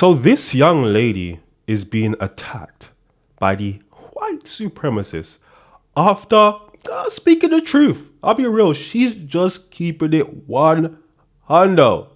So this young lady is being attacked by the white supremacists after speaking the truth. I'll be real, she's just keeping it 100.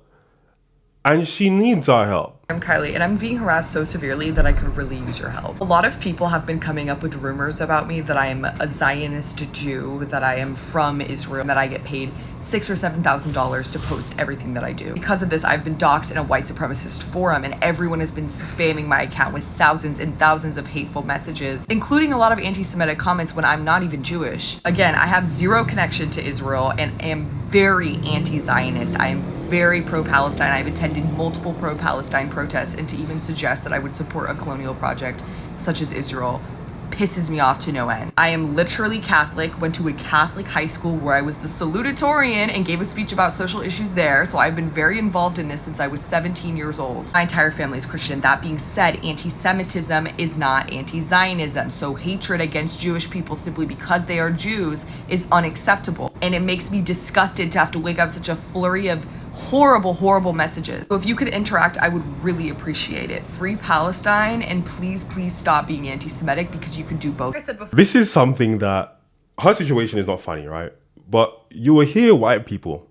And she needs our help. I'm Kylie, and I'm being harassed so severely that I could really use your help. A lot of people have been coming up with rumors about me that I am a Zionist Jew, that I am from Israel, that I get paid $6,000 or $7,000 to post everything that I do. Because of this, I've been doxxed in a white supremacist forum, and everyone has been spamming my account with thousands and thousands of hateful messages, including a lot of anti-Semitic comments when I'm not even Jewish. Again, I have zero connection to Israel and am very anti-Zionist. I am very pro-Palestine. I've attended multiple pro-Palestine protests, and to even suggest that I would support a colonial project such as Israel pisses me off to no end. I am literally Catholic, went to a Catholic high school where I was the salutatorian and gave a speech about social issues there, so I've been very involved in this since I was 17 years old. My entire family is Christian. That being said, anti-Semitism is not anti-Zionism, so hatred against Jewish people simply because they are Jews is unacceptable, and it makes me disgusted to have to wake up such a flurry of horrible messages. So if you could interact, I would really appreciate it. Free Palestine, and please stop being anti-Semitic, because you could do both. Like I said before, this is something that, her situation is not funny, right? But you will hear white people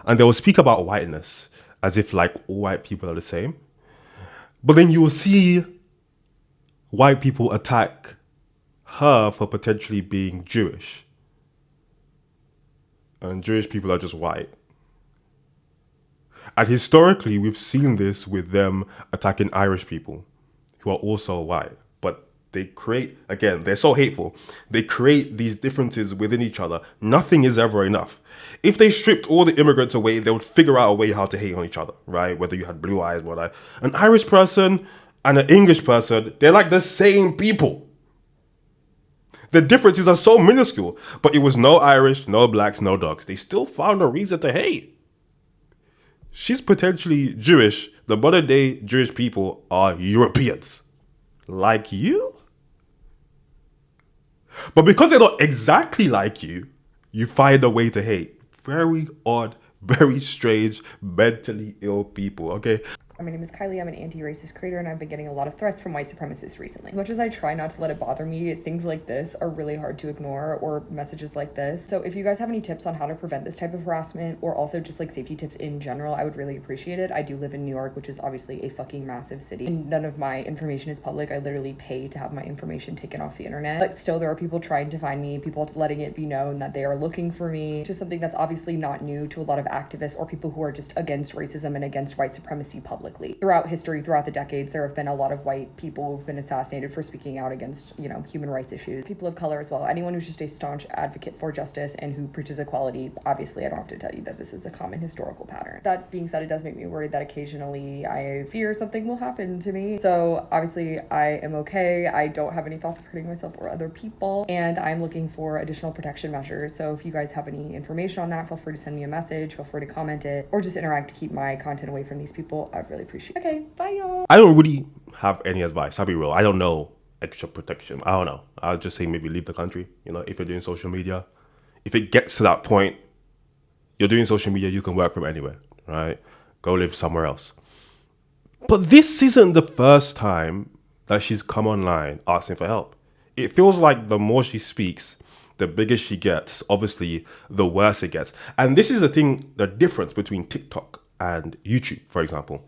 and they will speak about whiteness as if like all white people are the same. But then you will see white people attack her for potentially being Jewish. And Jewish people are just white. And historically, we've seen this with them attacking Irish people who are also white. But they create, again, they're so hateful. They create these differences within each other. Nothing is ever enough. If they stripped all the immigrants away, they would figure out a way how to hate on each other, right? Whether you had blue eyes, what an Irish person and an English person, they're like the same people. The differences are so minuscule. But it was no Irish, no blacks, no dogs. They still found a reason to hate. She's potentially Jewish. The modern day Jewish people are Europeans. Like you? But because they're not exactly like you, you find a way to hate. Very odd, very strange, mentally ill people, okay? My name is Kylie, I'm an anti-racist creator, and I've been getting a lot of threats from white supremacists recently. As much as I try not to let it bother me, things like this are really hard to ignore, or messages like this. So if you guys have any tips on how to prevent this type of harassment, or also just like safety tips in general, I would really appreciate it. I do live in New York, which is obviously a fucking massive city, and none of my information is public. I literally pay to have my information taken off the internet. But still, there are people trying to find me, people letting it be known that they are looking for me. It's just something that's obviously not new to a lot of activists or people who are just against racism and against white supremacy publicly. Throughout history, throughout the decades, there have been a lot of white people who've been assassinated for speaking out against, human rights issues. People of color as well. Anyone who's just a staunch advocate for justice and who preaches equality. Obviously, I don't have to tell you that this is a common historical pattern. That being said, it does make me worried that occasionally I fear something will happen to me. So obviously, I am okay. I don't have any thoughts of hurting myself or other people, and I'm looking for additional protection measures. So if you guys have any information on that, feel free to send me a message, feel free to comment it, or just interact to keep my content away from these people. I'd really appreciate it. Okay, bye y'all. I don't really have any advice. I'll be real. I don't know extra protection. I don't know. I'll just say maybe leave the country, if you're doing social media. If it gets to that point, you're doing social media, you can work from anywhere, right? Go live somewhere else. But this isn't the first time that she's come online asking for help. It feels like the more she speaks, the bigger she gets. Obviously, the worse it gets. And this is the difference between TikTok and YouTube, for example.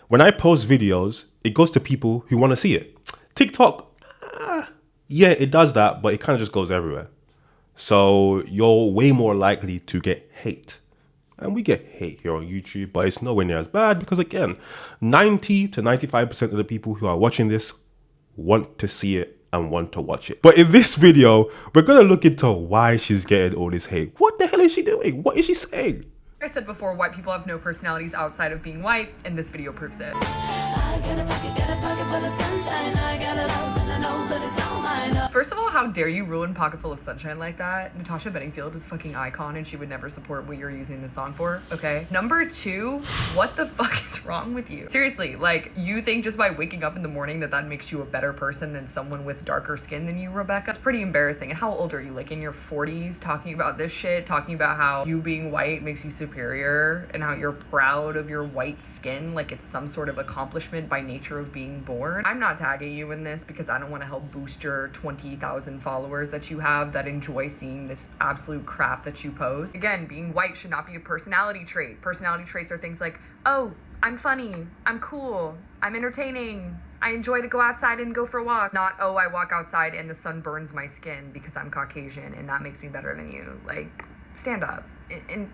When I post videos, it goes to people who want to see it. TikTok, yeah, it does that, but it kind of just goes everywhere. So you're way more likely to get hate. And we get hate here on YouTube, but it's nowhere near as bad because, again, 90 to 95% of the people who are watching this want to see it and want to watch it. But in this video, we're going to look into why she's getting all this hate. What the hell is she doing? What is she saying? like I said before, white people have no personalities outside of being white, and this video proves it. I got a pocket full of sunshine. I got a love First of all, how dare you ruin Pocket Full of Sunshine like that? Natasha Bedingfield is a fucking icon and she would never support what you're using this song for, okay? Number two, what the fuck is wrong with you? Seriously, like, you think just by waking up in the morning that makes you a better person than someone with darker skin than you, Rebecca? It's pretty embarrassing. And how old are you? Like in your 40s talking about this shit, talking about how you being white makes you superior and how you're proud of your white skin like it's some sort of accomplishment by nature of being born. I'm not tagging you in this because I don't want to help boost your 20,000 followers that you have that enjoy seeing this absolute crap that you post. Again, being white should not be a personality trait. Personality traits are things like, oh, I'm funny, I'm cool, I'm entertaining, I enjoy to go outside and go for a walk. Not, oh, I walk outside and the sun burns my skin because I'm Caucasian and that makes me better than you. Like, stand up and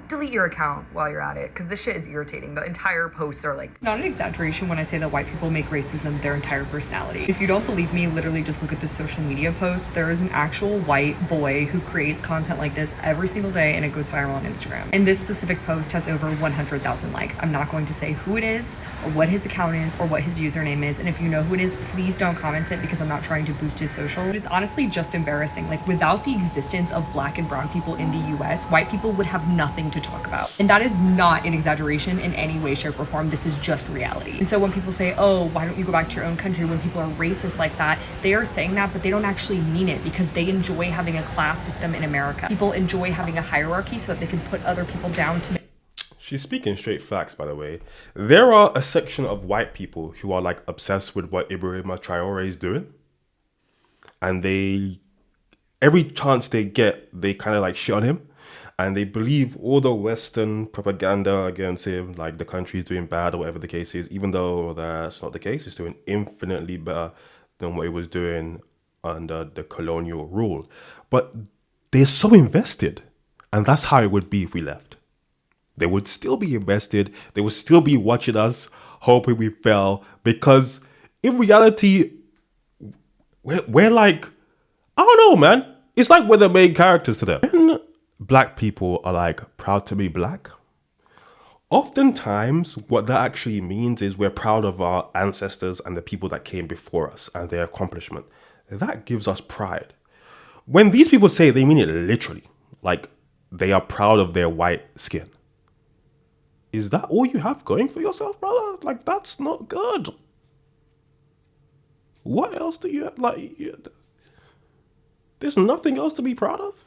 delete your account while you're at it, because this shit is irritating. The entire posts are like... Not an exaggeration when I say that white people make racism their entire personality. If you don't believe me, literally just look at this social media post. There is an actual white boy who creates content like this every single day and it goes viral on Instagram. And this specific post has over 100,000 likes. I'm not going to say who it is or what his account is or what his username is. And if you know who it is, please don't comment it because I'm not trying to boost his social. But it's honestly just embarrassing. Like, without the existence of black and brown people in the US, white people would have nothing to talk about. And that is not an exaggeration in any way, shape, or form. This is just reality. And so when people say, oh, why don't you go back to your own country, when people are racist like that, they are saying that, but they don't actually mean it because they enjoy having a class system in America. People enjoy having a hierarchy so that they can put other people down to... She's speaking straight facts, by the way. There are a section of white people who are like obsessed with what Ibrahima Traore is doing. And they, every chance they get, they kind of like shit on him. And they believe all the Western propaganda against him, like the country's doing bad or whatever the case is, even though that's not the case. It's doing infinitely better than what it was doing under the colonial rule. But they're so invested. And that's how it would be if we left. They would still be invested. They would still be watching us, hoping we fell. Because in reality, we're like, I don't know, man. It's like we're the main characters to them. When black people are like proud to be black, oftentimes what that actually means is we're proud of our ancestors and the people that came before us and their accomplishment. That gives us pride. When these people say, they mean it literally, like they are proud of their white skin. Is that all you have going for yourself, brother? Like, that's not good. What else do you have? Like, there's nothing else to be proud of?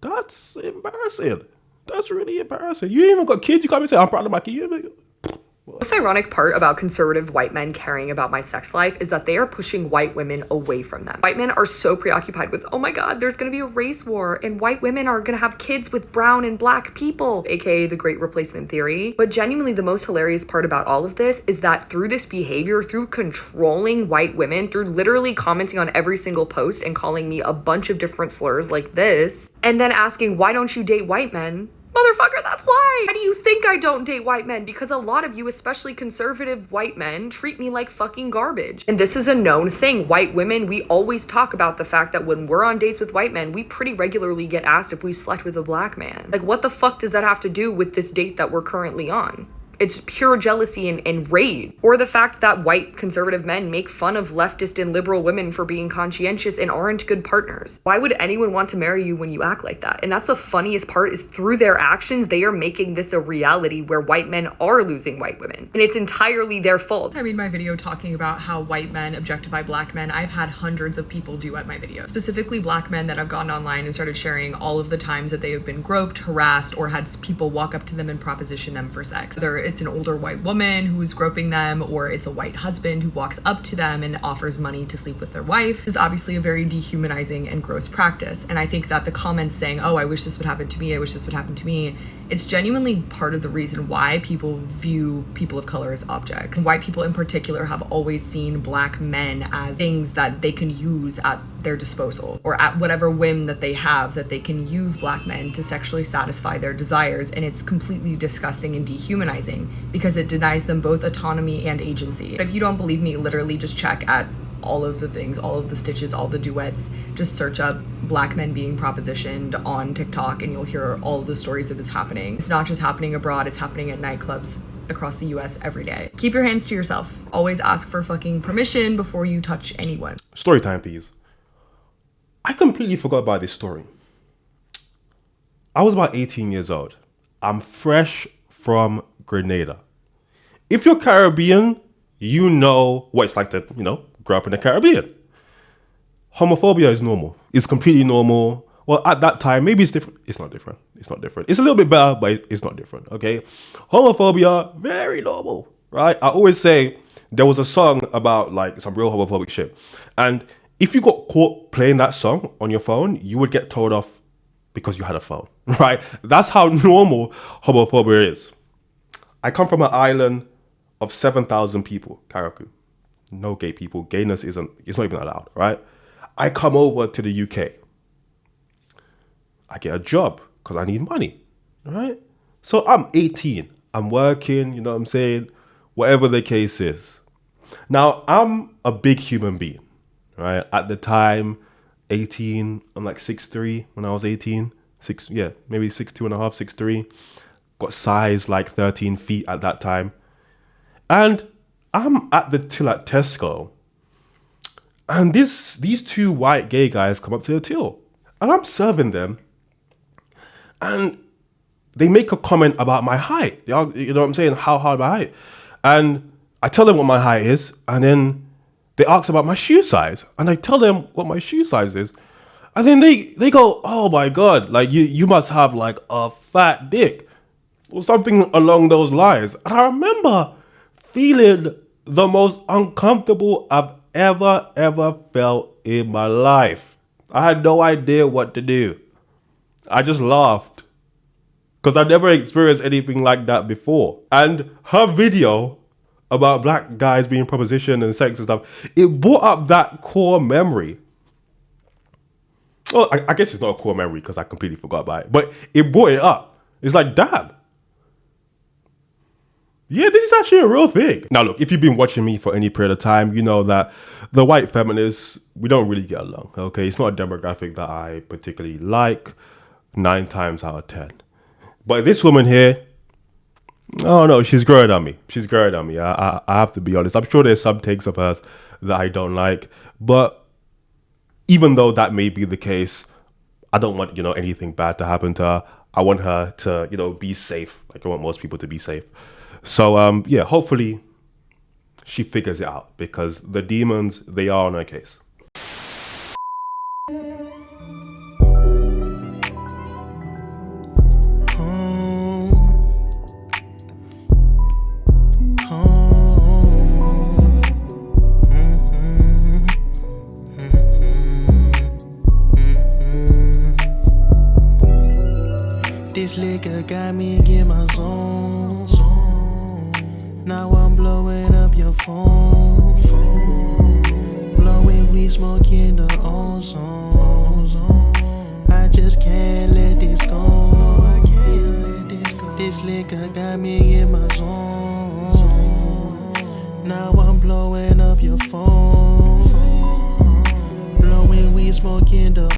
That's embarrassing. That's really embarrassing. You ain't even got kids. You can't even say, I'm proud of my kid. The most ironic part about conservative white men caring about my sex life is that they are pushing white women away from them. White men are so preoccupied with, oh my God, there's gonna be a race war and white women are gonna have kids with brown and black people, aka the Great Replacement Theory. But genuinely the most hilarious part about all of this is that through this behavior, through controlling white women, through literally commenting on every single post and calling me a bunch of different slurs like this, and then asking, why don't you date white men? Motherfucker, that's why! How do you think I don't date white men? Because a lot of you, especially conservative white men, treat me like fucking garbage. And this is a known thing. White women, we always talk about the fact that when we're on dates with white men, we pretty regularly get asked if we slept with a black man. Like, what the fuck does that have to do with this date that we're currently on? It's pure jealousy and rage. Or the fact that white conservative men make fun of leftist and liberal women for being conscientious and aren't good partners. Why would anyone want to marry you when you act like that? And that's the funniest part, is through their actions, they are making this a reality where white men are losing white women. And it's entirely their fault. I made my video talking about how white men objectify black men. I've had hundreds of people duet my video. Specifically black men that have gone online and started sharing all of the times that they have been groped, harassed, or had people walk up to them and proposition them for sex. It's an older white woman who is groping them, or it's a white husband who walks up to them and offers money to sleep with their wife. This is obviously a very dehumanizing and gross practice. And I think that the comments saying, oh, I wish this would happen to me, I wish this would happen to me, it's genuinely part of the reason why people view people of color as objects. And white people in particular have always seen black men as things that they can use at their disposal, or at whatever whim that they have, that they can use black men to sexually satisfy their desires. And it's completely disgusting and dehumanizing because it denies them both autonomy and agency. If you don't believe me, literally just check at all of the things, all of the stitches, all the duets. Just search up black men being propositioned on TikTok and you'll hear all of the stories of this happening. It's not just happening abroad, it's happening at nightclubs across the US every day. Keep your hands to yourself. always ask for fucking permission before you touch anyone. Story time, please. I completely forgot about this story. I was about 18 years old. I'm fresh from Grenada. If you're Caribbean, you know what it's like to, grow up in the Caribbean. Homophobia is normal. It's completely normal. Well, at that time, maybe it's different. It's not different. It's not different. It's a little bit better, but it's not different, okay? Homophobia, very normal, right? I always say there was a song about like some real homophobic shit. And if you got caught playing that song on your phone, you would get told off because you had a phone, right? That's how normal homophobia is. I come from an island of 7,000 people, Karaku. No gay people. Gayness it's not even allowed, right? I come over to the UK. I get a job because I need money, right? So I'm 18. I'm working, you know what I'm saying? Whatever the case is. Now, I'm a big human being, right? At the time, 18, I'm like 6'3" when I was 18. Maybe 6'2 and a half, 6'3". Got size like 13 feet at that time. And I'm at the till at Tesco. And these two white gay guys come up to the till. And I'm serving them. And they make a comment about my height. You know what I'm saying? How hard my height. And I tell them what my height is. And then they ask about my shoe size. And I tell them what my shoe size is. And then they go, oh my God, like you must have like a fat dick. Or something along those lines. And I remember feeling the most uncomfortable I've ever felt in my life. I had no idea what to do. I just laughed because I never experienced anything like that before. And her video about black guys being propositioned and sex and stuff, it brought up that core memory. Well, I guess it's not a core memory because I completely forgot about it, but it brought it up. It's like, damn. Yeah, this is actually a real thing. Now, look, if you've been watching me for any period of time, you know that the white feminists, we don't really get along, okay? It's not a demographic that I particularly like 9 times out of 10. But this woman here, oh no, she's growing on me. She's growing on me. I have to be honest. I'm sure there's some takes of hers that I don't like. But even though that may be the case, I don't want, anything bad to happen to her. I want her to, be safe. Like I want most people to be safe. So, hopefully she figures it out because the demons, they are on her case. This liquor got me in my zone. Now I'm blowing up your phone. Blowing weed, smoking the ozone. I just can't let this go. This liquor got me in my zone. Now I'm blowing up your phone. Blowing weed, smoking the